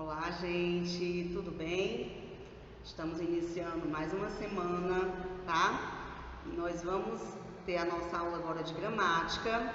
Olá, gente, tudo bem? Estamos iniciando mais uma semana, tá? E nós vamos ter a nossa aula agora de gramática,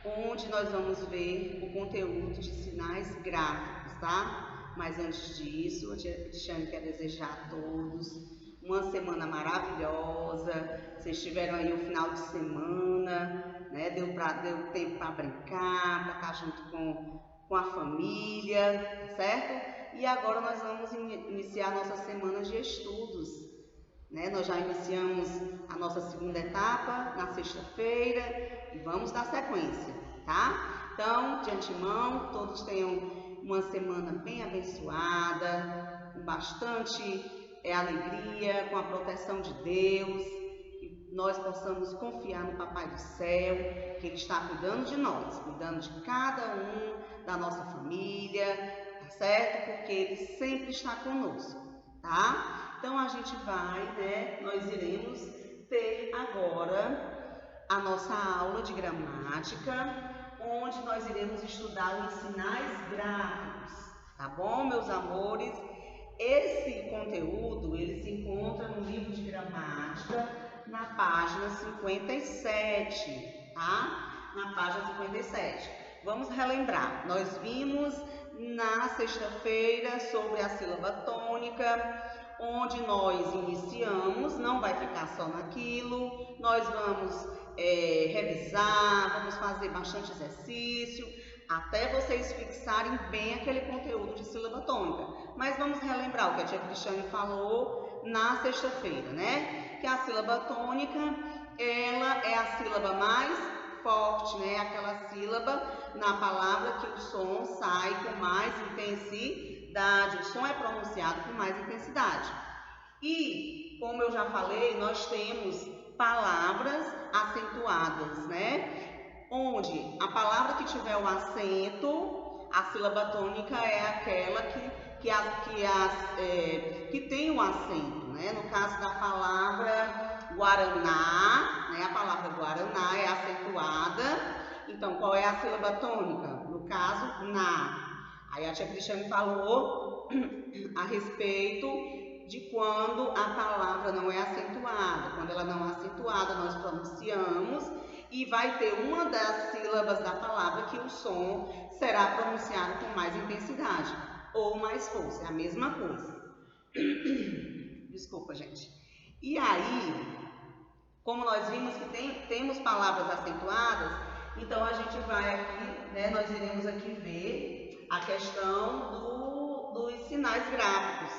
onde nós vamos ver o conteúdo de sinais gráficos, tá? Mas antes disso, a tia Cristiane quer desejar a todos uma semana maravilhosa. Vocês tiveram aí o final de semana, né? Deu tempo para brincar, para estar junto com a família, certo? E agora nós vamos iniciar nossa semana de estudos, né? Nós já iniciamos a nossa segunda etapa na sexta-feira e vamos dar sequência, tá? Então, de antemão, todos tenham uma semana bem abençoada, com bastante alegria, com a proteção de Deus, e nós possamos confiar no Papai do Céu, que Ele está cuidando de nós, cuidando de cada um, da nossa família, tá certo? Porque Ele sempre está conosco, tá? Então a gente vai, né? Nós iremos ter agora a nossa aula de gramática, onde nós iremos estudar os sinais gráficos, tá bom, meus amores? Esse conteúdo, ele se encontra no livro de gramática, na página 57, tá? Na página 57. Vamos relembrar, nós vimos na sexta-feira sobre a sílaba tônica, onde nós iniciamos, não vai ficar só naquilo, nós vamos revisar, vamos fazer bastante exercício, até vocês fixarem bem aquele conteúdo de sílaba tônica. Mas vamos relembrar o que a tia Cristiane falou na sexta-feira, né? Que a sílaba tônica, ela é a sílaba mais forte, né? Aquela sílaba na palavra que o som sai com mais intensidade, o som é pronunciado com mais intensidade. E, como eu já falei, nós temos palavras acentuadas, né? Onde a palavra que tiver o acento, a sílaba tônica é aquela que tem o acento, né? No caso da palavra Guaraná, né? A palavra Guaraná é acentuada. Então, qual é a sílaba tônica? No caso, na. Aí a tia Cristiane falou a respeito de quando a palavra não é acentuada. Quando ela não é acentuada, nós pronunciamos e vai ter uma das sílabas da palavra que o som será pronunciado com mais intensidade ou mais força, é a mesma coisa. Desculpa, gente. E aí, como nós vimos que temos palavras acentuadas, então a gente vai aqui, né, nós iremos aqui ver a questão dos sinais gráficos,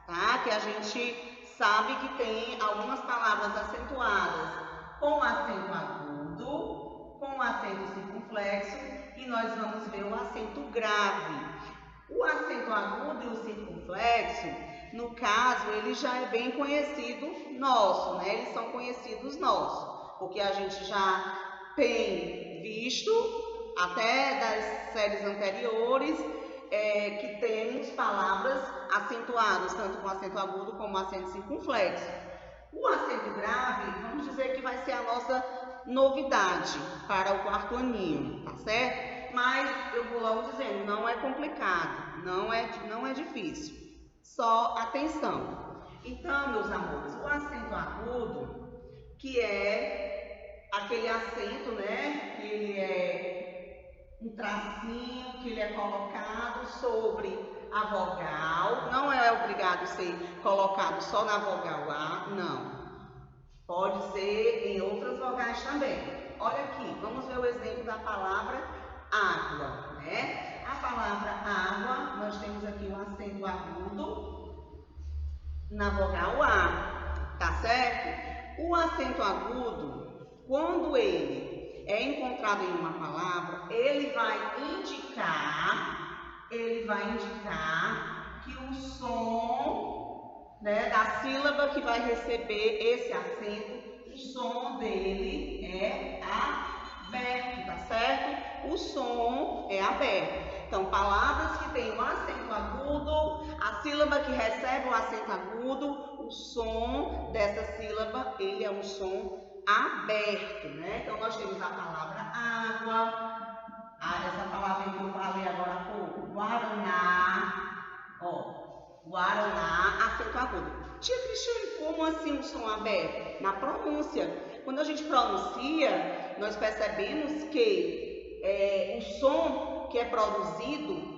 tá? Que a gente sabe que tem algumas palavras acentuadas com acento agudo, com acento circunflexo, e nós vamos ver o acento grave. O acento agudo e o circunflexo, no caso, ele já é bem conhecido nosso, né? Eles são conhecidos nossos, porque a gente já tem visto, até das séries anteriores, que temos palavras acentuadas, tanto com acento agudo como acento circunflexo. O acento grave, vamos dizer que vai ser a nossa novidade para o quarto aninho, tá certo? Mas eu vou logo dizendo, não é complicado, não é difícil, só atenção. Então, meus amores, o acento agudo, que é aquele acento, né, que ele é um tracinho, que ele é colocado sobre a vogal, não é obrigado ser colocado só na vogal A, não. Pode ser em outras vogais também. Olha aqui, vamos ver o exemplo da palavra água, né? A palavra água, nós temos aqui um acento agudo na vogal A, tá certo? O acento agudo, quando ele é encontrado em uma palavra, ele vai indicar que o som, né, da sílaba que vai receber esse acento, o som dele é aberto, tá certo? O som é aberto. Então, palavras que têm um acento agudo, a sílaba que recebe o acento agudo, o som dessa sílaba, ele é um som aberto, né? Então, nós temos a palavra água, essa palavra que eu falei agora há pouco, Guaraná, Guaraná, acento agudo. Tia Cristiane, como assim um som aberto? Na pronúncia. Quando a gente pronuncia, nós percebemos que o som que é produzido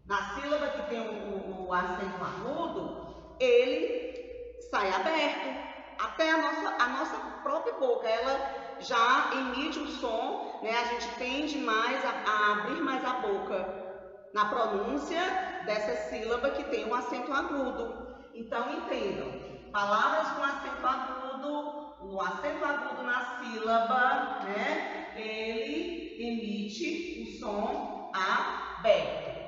na sílaba que tem o acento agudo, ele sai aberto. Até a nossa própria boca, ela já emite o som, né? A gente tende mais a abrir mais a boca na pronúncia dessa sílaba que tem um acento agudo. Então, entendam, palavras com acento agudo, o acento agudo na sílaba, né? Ele emite o som aberto.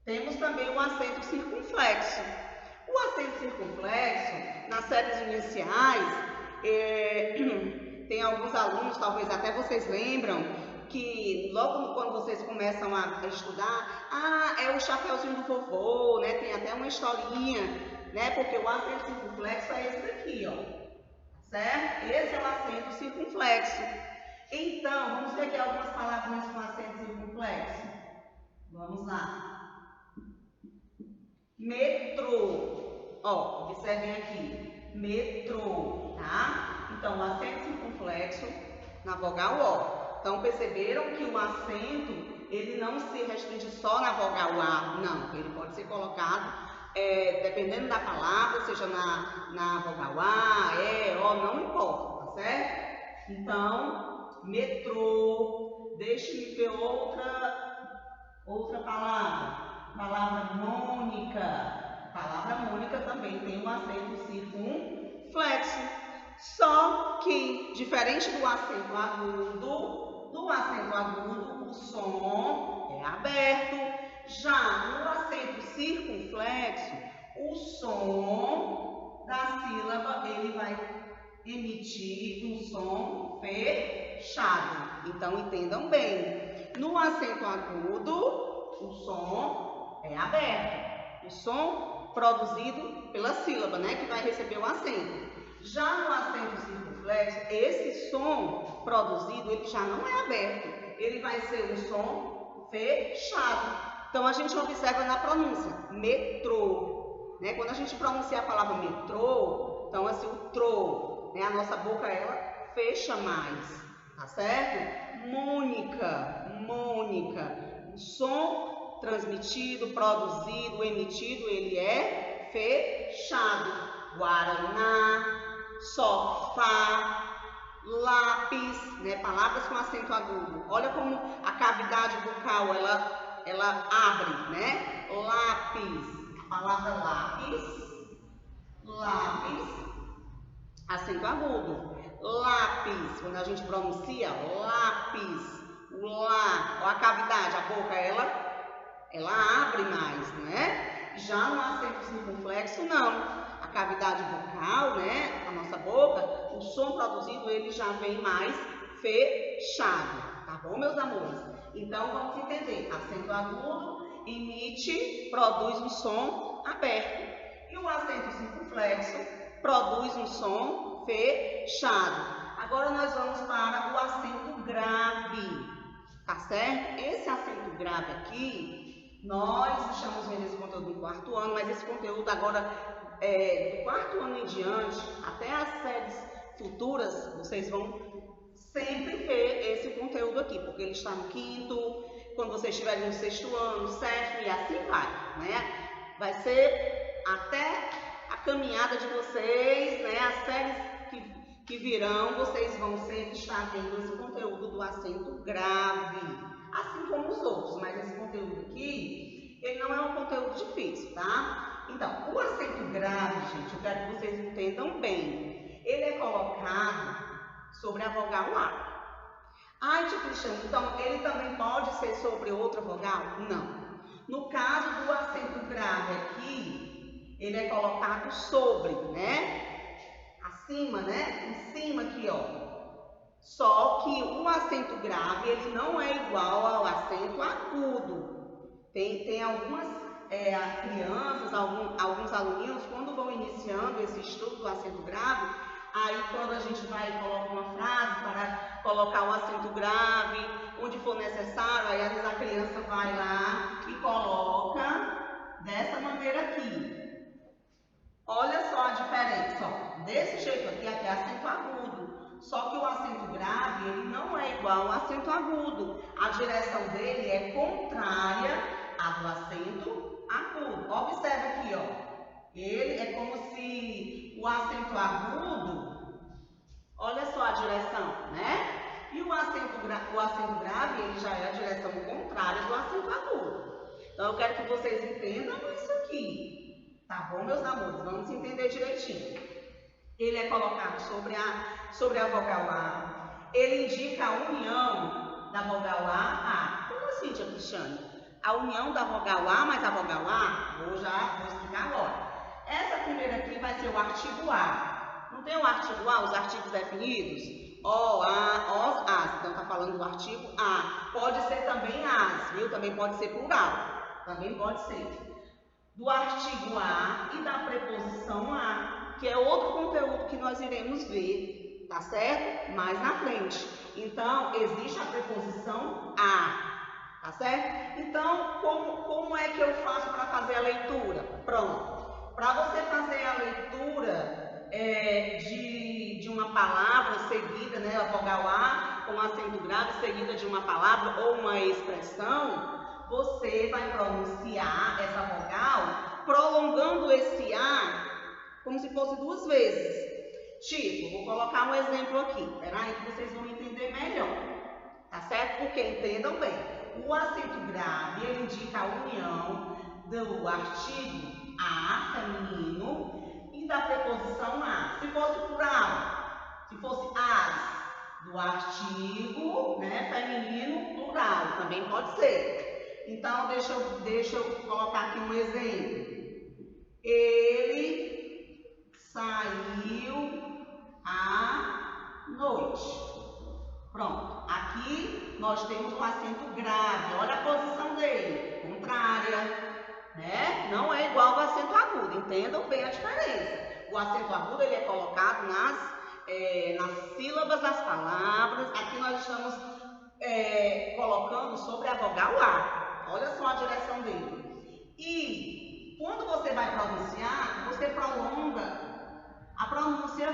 Temos também o acento circunflexo. O acento circunflexo, nas séries iniciais, tem alguns alunos, talvez até vocês lembram, que logo quando vocês começam a estudar, é o chapeuzinho do vovô, né? Tem até uma historinha, né? Porque o acento circunflexo é esse daqui, ó. Certo? Esse é o acento circunflexo. Então, vamos ver aqui algumas palavrinhas com acento circunflexo. Vamos lá. Metrô. Ó, observem aqui. Metrô, tá? Então, o acento circunflexo na vogal O. Então, perceberam que o acento, ele não se restringe só na vogal A, não. Ele pode ser colocado, dependendo da palavra, seja na vogal A, E, O, não importa, tá certo? Então, metrô. Deixe-me ver outra palavra. Palavra mônica. A palavra mônica também tem um acento circunflexo. Só que, diferente do acento agudo, o som é aberto. Já no acento circunflexo, o som da sílaba ele vai emitir um som fechado. Então, entendam bem. No acento agudo, o som é aberto. O som produzido pela sílaba, né, que vai receber o acento. Já no acento circunflexo, esse som produzido, ele já não é aberto. Ele vai ser um som fechado. Então, a gente observa na pronúncia, metrô. Né? Quando a gente pronuncia a palavra metrô, então, assim, o trô, né? A nossa boca, ela fecha mais. Tá certo? Mônica. O som transmitido, produzido, emitido, ele é fechado. Guaraná, sofá, lápis, né? Palavras com acento agudo. Olha como a cavidade bucal ela abre, né? Lápis, a palavra lápis, acento agudo. Lápis, quando a gente pronuncia lápis, o lá, ó, a cavidade, a boca ela abre mais, né? Já no acento circunflexo não. A cavidade bucal, né, a nossa boca, o som produzido ele já vem mais fechado, tá bom, meus amores? Então, vamos entender. Acento agudo produz um som aberto. E o acento circunflexo produz um som fechado. Agora, nós vamos para o acento grave, tá certo? Esse acento grave aqui, nós estamos vendo esse conteúdo no quarto ano, mas esse conteúdo agora, do quarto ano em diante, até as séries futuras, vocês vão sempre ver esse conteúdo aqui, porque ele está no quinto, quando vocês estiverem no sexto ano, sétimo e assim vai, né? Vai ser até a caminhada de vocês, né? As séries que virão, vocês vão sempre estar vendo esse conteúdo do acento grave, assim como os outros, mas esse conteúdo aqui, ele não é um conteúdo difícil, tá? Então, o acento grave, gente, eu quero que vocês entendam bem, ele é colocado sobre a vogal A. Ai, tia Cristiane, então ele também pode ser sobre outra vogal? Não. No caso do acento grave aqui, ele é colocado sobre, né? Acima, né? Em cima aqui, ó. Só que o acento grave, ele não é igual ao acento agudo. Tem algumas crianças, alguns aluninhos, quando vão iniciando esse estudo do acento grave, aí quando a gente vai e coloca uma frase para colocar o acento grave, onde for necessário, aí às vezes a criança vai lá e coloca dessa maneira aqui. Olha só a diferença, ó. Desse jeito aqui é acento agudo. Só que o acento grave, ele não é igual ao acento agudo. A direção dele é contrária à do acento agudo. Observe aqui, ó. Ele é como se o acento agudo, olha só a direção, né? E o acento grave, ele já é a direção contrária do acento agudo. Então, eu quero que vocês entendam isso aqui. Tá bom, meus amores? Vamos entender direitinho. Ele é colocado sobre a vogal A. Ele indica a união da vogal A. Como assim, tia Cristiane? A união da vogal A mais a vogal A? Vou explicar agora. Essa primeira aqui vai ser o artigo A. Não tem o artigo A, os artigos definidos? O, a, os, as. Então, está falando do artigo A. Pode ser também as, viu? Também pode ser plural. Também pode ser. Do artigo A e da preposição A, que é outro conteúdo que nós iremos ver, tá certo? Mais na frente. Então, existe a preposição A, tá certo? Então, como é que eu faço para fazer a leitura? Pronto. Para você fazer a leitura de uma palavra seguida, né, a vogal A com acento grave seguida de uma palavra ou uma expressão, você vai pronunciar essa vogal prolongando esse A como se fosse 2 vezes. Tipo, vou colocar um exemplo aqui. Espera aí que vocês vão entender melhor. Tá certo? Porque entendam bem. O acento grave, ele indica a união do artigo A, feminino, e da preposição A. Se fosse plural, se fosse as, do artigo, né, feminino, plural, também pode ser. Então, deixa eu colocar aqui um exemplo. Ele saiu à noite. Pronto. Aqui nós temos o acento grave. Olha a posição dele. Contrária. Né? Não é igual ao acento agudo. Entendam bem a diferença. O acento agudo ele é colocado nas sílabas das palavras. Aqui nós estamos colocando sobre a vogal A. Olha só a direção dele. E quando você vai pronunciar, você prolonga a pronúncia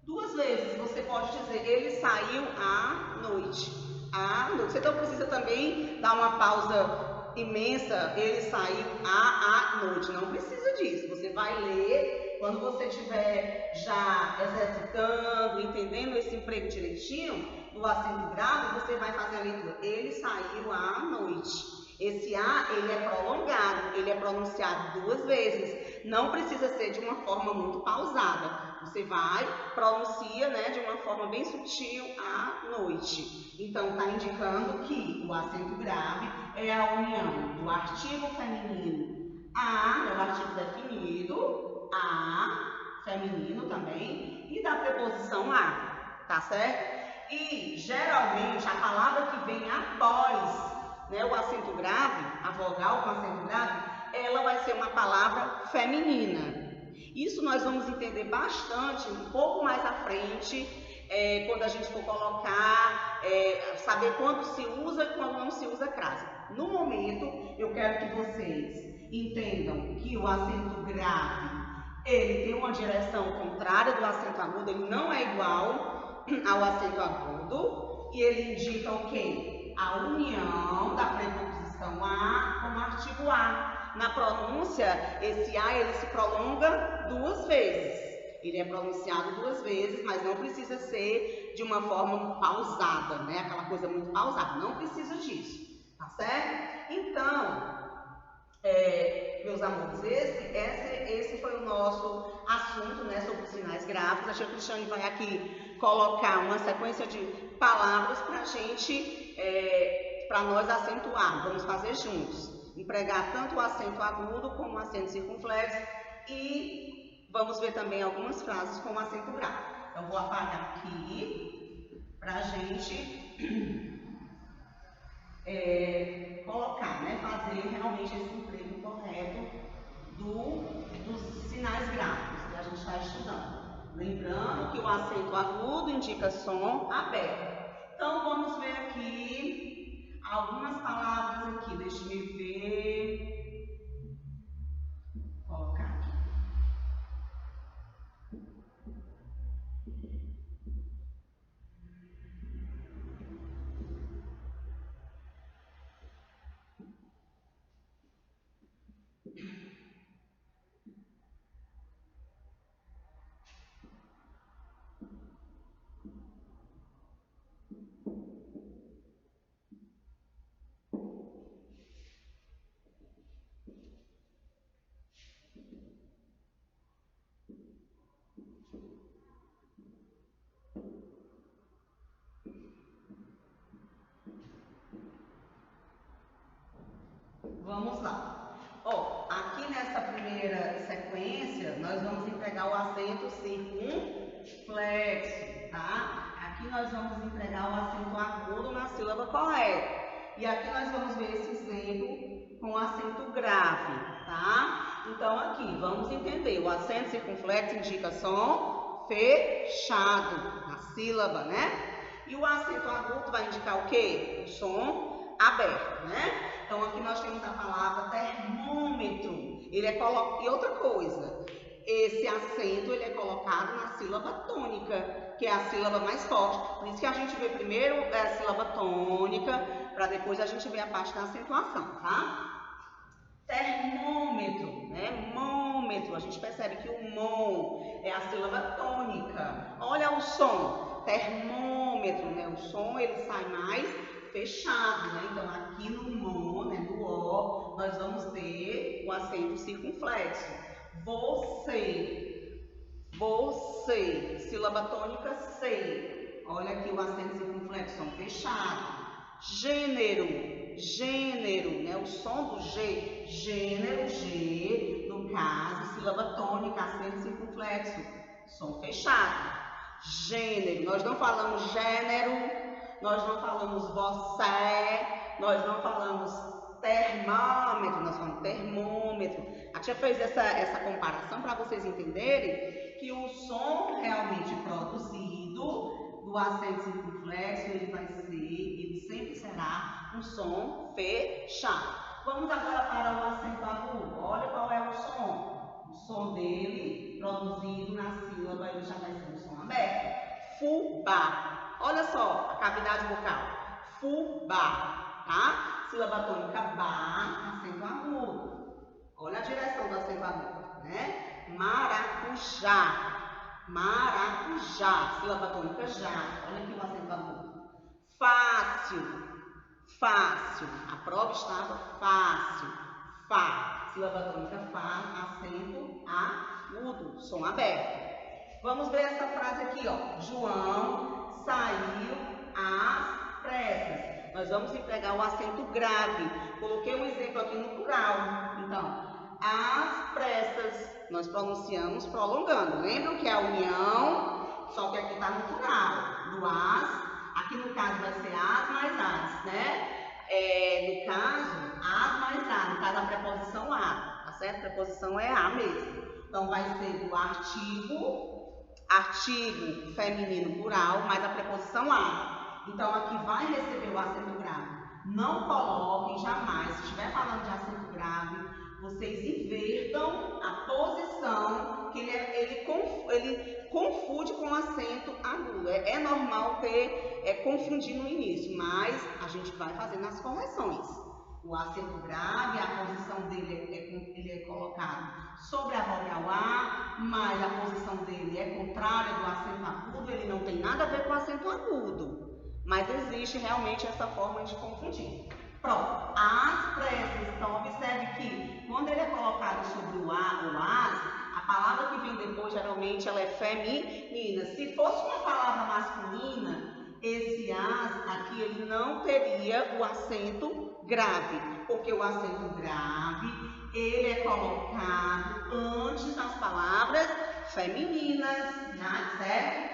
2 vezes. Você pode dizer, ele saiu à noite. À noite. Você não precisa também dar uma pausa imensa, ele saiu à noite. Não precisa disso. Você vai ler, quando você estiver já exercitando, entendendo esse emprego direitinho, no acento grave, você vai fazer a leitura. Ele saiu à noite. Esse A, ele é prolongado, ele é pronunciado 2 vezes. Não precisa ser de uma forma muito pausada. Você vai, pronuncia, né, de uma forma bem sutil, à noite. Então, está indicando que o acento grave é a união do artigo feminino A, é o artigo definido, A, feminino também, e da preposição A, tá certo? E, geralmente, a palavra que vem após, né, o acento grave, a vogal com acento grave, ela vai ser uma palavra feminina. Isso nós vamos entender bastante, um pouco mais à frente, quando a gente for colocar, saber quando se usa e quando não se usa crase. No momento, eu quero que vocês entendam que o acento grave, ele tem uma direção contrária do acento agudo, ele não é igual ao acento agudo, e ele indica o quê? A união da preposição A com o artigo A. Na pronúncia, esse A ele se prolonga 2 vezes. Ele é pronunciado 2 vezes, mas não precisa ser de uma forma pausada, né? Aquela coisa muito pausada. Não precisa disso, tá certo? Então, meus amores, esse foi o nosso assunto, né, sobre os sinais gráficos. A tia Cristiane vai aqui colocar uma sequência de palavras para a gente, para nós acentuarmos. Vamos fazer juntos. Empregar tanto o acento agudo como o acento circunflexo e vamos ver também algumas frases com o acento grave. Então, vou apagar aqui para a gente colocar, né, fazer realmente esse emprego correto dos sinais gráficos que a gente está estudando. Lembrando que o acento agudo indica som aberto. Então, vamos ver aqui algumas palavras aqui, deixa eu ver. Vamos lá. Ó, aqui nessa primeira sequência, nós vamos empregar o acento circunflexo, tá? Aqui nós vamos empregar o acento agudo na sílaba correta. E aqui nós vamos ver esse exemplo com acento grave, tá? Então aqui, vamos entender. O acento circunflexo indica som fechado na sílaba, né? E o acento agudo vai indicar o quê? O som aberto, né? Então aqui nós temos a palavra termômetro. Ele é colocado. E outra coisa, esse acento ele é colocado na sílaba tônica, que é a sílaba mais forte. Por isso que a gente vê primeiro a sílaba tônica, para depois a gente ver a parte da acentuação, tá? Termômetro, né? Mômetro. A gente percebe que o mon é a sílaba tônica. Olha o som. Termômetro, né? O som ele sai mais fechado, né? Então aqui no mon, né? No o, nós vamos ter o acento circunflexo. Você, você, sílaba tônica sei. Olha aqui o acento circunflexo, som fechado. Gênero, gênero, né? O som do G, gênero, G, no caso, sílaba tônica, acento circunflexo, som fechado. Gênero, nós não falamos gênero, nós não falamos você, nós não falamos termômetro, nós falamos termômetro. A tia fez essa comparação para vocês entenderem que o som realmente produzido do acento circunflexo, ele sempre será um som fechado. Vamos agora para o acento agudo. Olha qual é o som. O som dele, produzido na sílaba, ele já vai ser um som aberto. Fubá. Olha só a cavidade vocal. Fubá, tá? Sílaba tônica ba, acento agudo. Olha a direção do acento agudo, né? Maracujá. Maracujá, sílaba tônica já. Olha aqui o acento agudo. Fácil, fácil. A prova estava fácil. Fá, sílaba tônica fá, acento agudo, som aberto. Vamos ver essa frase aqui, ó. João saiu às pressas. Nós vamos empregar o acento grave. Coloquei um exemplo aqui no plural. Então, às pressas, nós pronunciamos prolongando. Lembram que é a união, só que aqui está no plural. Do as, aqui no caso vai ser as mais as, né? No caso, as mais a. No caso, a preposição a, tá certo? A preposição é a mesmo. Então, vai ser do artigo feminino plural, mais a preposição a. Então, aqui vai receber o acento grave. Não coloquem jamais, se estiver falando de acento grave, vocês invertam a posição, que ele confunde com o acento agudo. É normal confundir no início, mas a gente vai fazendo as correções. O acento grave, a posição dele ele é colocado sobre a vogal A, mas a posição dele é contrária do acento agudo, ele não tem nada a ver com o acento agudo. Mas existe realmente essa forma de confundir. Pronto, as pressas. Então, observe que quando ele é colocado sobre o a ou as, a palavra que vem depois, geralmente, ela é feminina. Se fosse uma palavra masculina, esse as aqui, ele não teria o acento grave. Porque o acento grave, ele é colocado antes das palavras femininas, né? Certo?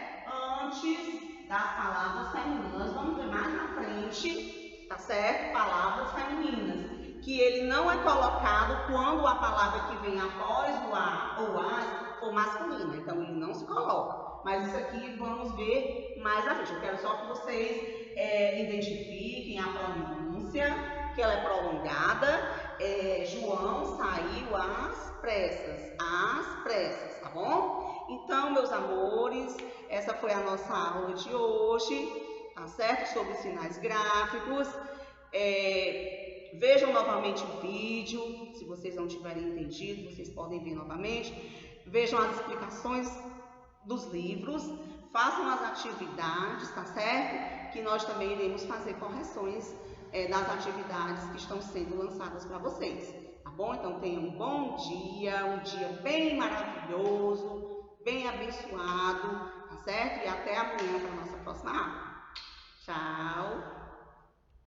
Antes das palavras femininas. Nós vamos ver mais na frente, tá certo? Palavras femininas. Que ele não é colocado quando a palavra que vem após o a ou as for masculina. Então, ele não se coloca. Mas isso aqui vamos ver mais à frente. Eu quero só que vocês identifiquem a pronúncia, que ela é prolongada. João saiu às pressas, tá bom? Então, meus amores, essa foi a nossa aula de hoje, tá certo? Sobre sinais gráficos. Vejam novamente o vídeo, se vocês não tiverem entendido, vocês podem ver novamente. Vejam as explicações dos livros, façam as atividades, tá certo? Que nós também iremos fazer correções das atividades que estão sendo lançadas para vocês, tá bom? Então, tenham um bom dia, um dia bem maravilhoso, bem abençoado, tá certo? E até amanhã para a nossa próxima aula. Tchau!